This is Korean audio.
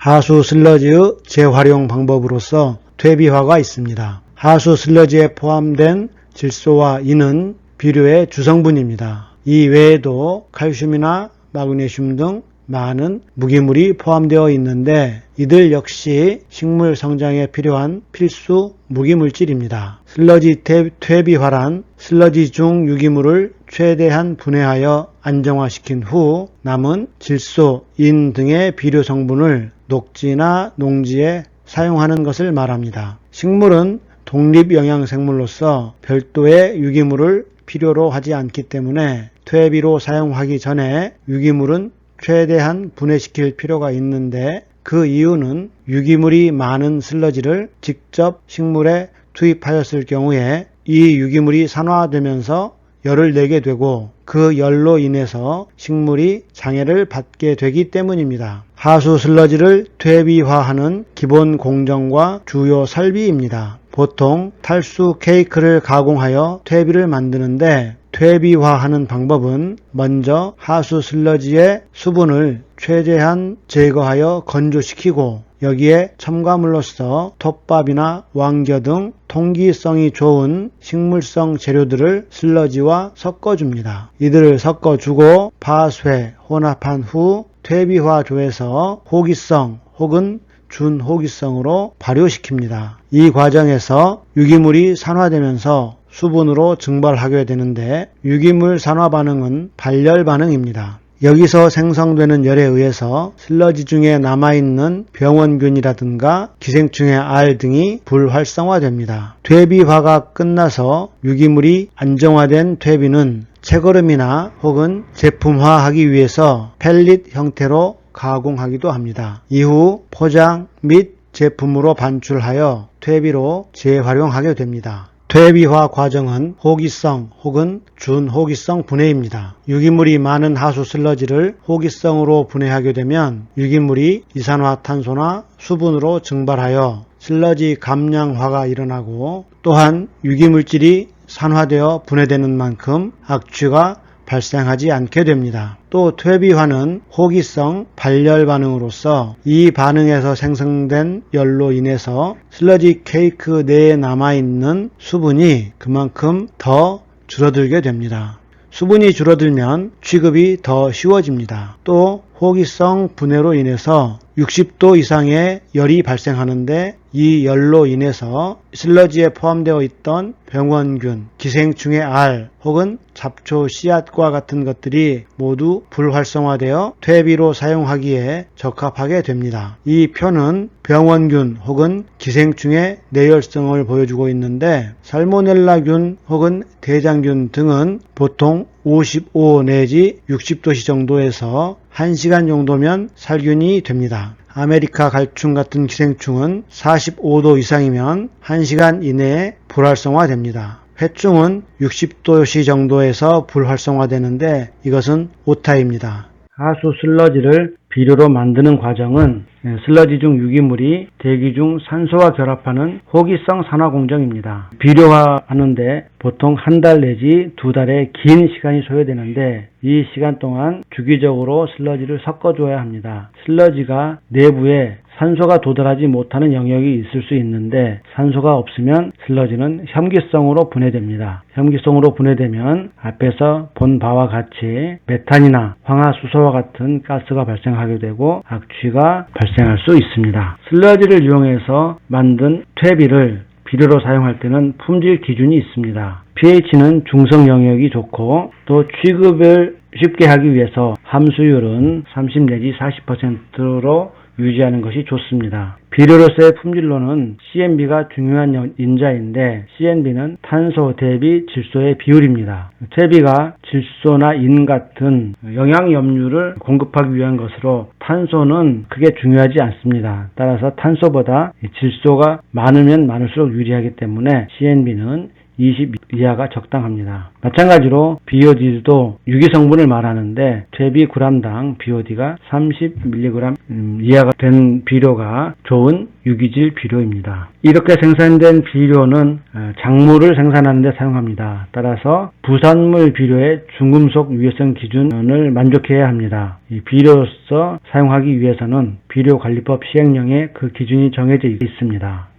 하수 슬러지의 재활용 방법으로서 퇴비화가 있습니다. 하수 슬러지에 포함된 질소와 인은 비료의 주성분입니다. 이 외에도 칼슘이나 마그네슘 등 많은 무기물이 포함되어 있는데 이들 역시 식물 성장에 필요한 필수 무기물질입니다. 슬러지 퇴비화란 슬러지 중 유기물을 최대한 분해하여 안정화시킨 후 남은 질소, 인 등의 비료 성분을 녹지나 농지에 사용하는 것을 말합니다. 식물은 독립영양생물로서 별도의 유기물을 필요로 하지 않기 때문에 퇴비로 사용하기 전에 유기물은 최대한 분해시킬 필요가 있는데 그 이유는 유기물이 많은 슬러지를 직접 식물에 투입하였을 경우에 이 유기물이 산화되면서 열을 내게 되고 그 열로 인해서 식물이 장애를 받게 되기 때문입니다. 하수 슬러지를 퇴비화하는 기본 공정과 주요 설비입니다. 보통 탈수 케이크를 가공하여 퇴비를 만드는데 퇴비화하는 방법은 먼저 하수 슬러지의 수분을 최대한 제거하여 건조시키고 여기에 첨가물로서 톱밥이나 왕겨 등 통기성이 좋은 식물성 재료들을 슬러지와 섞어줍니다. 이들을 섞어주고 파쇄, 혼합한 후 퇴비화조에서 호기성 혹은 준호기성으로 발효시킵니다. 이 과정에서 유기물이 산화되면서 수분으로 증발하게 되는데 유기물 산화 반응은 발열 반응입니다. 여기서 생성되는 열에 의해서 슬러지 중에 남아있는 병원균이라든가 기생충의 알 등이 불활성화됩니다. 퇴비화가 끝나서 유기물이 안정화된 퇴비는 채거름이나 혹은 제품화하기 위해서 펠릿 형태로 가공하기도 합니다. 이후 포장 및 제품으로 반출하여 퇴비로 재활용하게 됩니다. 퇴비화 과정은 호기성 혹은 준호기성 분해입니다. 유기물이 많은 하수 슬러지를 호기성으로 분해하게 되면 유기물이 이산화탄소나 수분으로 증발하여 슬러지 감량화가 일어나고 또한 유기물질이 산화되어 분해되는 만큼 악취가 발생하지 않게 됩니다. 또 퇴비화는 호기성 발열 반응으로서 이 반응에서 생성된 열로 인해서 슬러지 케이크 내에 남아있는 수분이 그만큼 더 줄어들게 됩니다. 수분이 줄어들면 취급이 더 쉬워집니다. 또 호기성 분해로 인해서 60도 이상의 열이 발생하는데 이 열로 인해서 슬러지에 포함되어 있던 병원균, 기생충의 알 혹은 잡초 씨앗과 같은 것들이 모두 불활성화되어 퇴비로 사용하기에 적합하게 됩니다. 이 표는 병원균 혹은 기생충의 내열성을 보여주고 있는데 살모넬라균 혹은 대장균 등은 보통 55 내지 60도씨 정도에서 1시간 정도면 살균이 됩니다. 아메리카 갈충 같은 기생충은 45도 이상이면 1시간 이내에 불활성화됩니다. 회충은 60도씨 정도에서 불활성화되는데 이것은 오타입니다. 하수 슬러지를 비료로 만드는 과정은 슬러지 중 유기물이 대기 중 산소와 결합하는 호기성 산화 공정입니다. 비료화하는데 보통 한 달 내지 두 달의 긴 시간이 소요되는데 이 시간 동안 주기적으로 슬러지를 섞어줘야 합니다. 슬러지가 내부에 산소가 도달하지 못하는 영역이 있을 수 있는데 산소가 없으면 슬러지는 혐기성으로 분해됩니다. 혐기성으로 분해되면 앞에서 본 바와 같이 메탄이나 황화수소와 같은 가스가 발생하게 되고 악취가 발생할 수 있습니다. 슬러지를 이용해서 만든 퇴비를 비료로 사용할 때는 품질 기준이 있습니다. pH는 중성 영역이 좋고 또 취급을 쉽게 하기 위해서 함수율은 30 내지 40%로 유지하는 것이 좋습니다. 비료로서의 품질로는 CNB가 중요한 인자인데 CNB는 탄소 대비 질소의 비율입니다. 퇴비가 질소나 인 같은 영양염료를 공급하기 위한 것으로 탄소는 크게 중요하지 않습니다. 따라서 탄소보다 질소가 많으면 많을수록 유리하기 때문에 CNB는 20 이하가 적당합니다. 마찬가지로 BOD도 유기성분을 말하는데 퇴비 g당 BOD가 30mg 이하가 된 비료가 좋은 유기질 비료입니다. 이렇게 생산된 비료는 작물을 생산하는 데 사용합니다. 따라서 부산물 비료의 중금속 유해성 기준을 만족해야 합니다. 이 비료로서 사용하기 위해서는 비료관리법 시행령에 그 기준이 정해져 있습니다.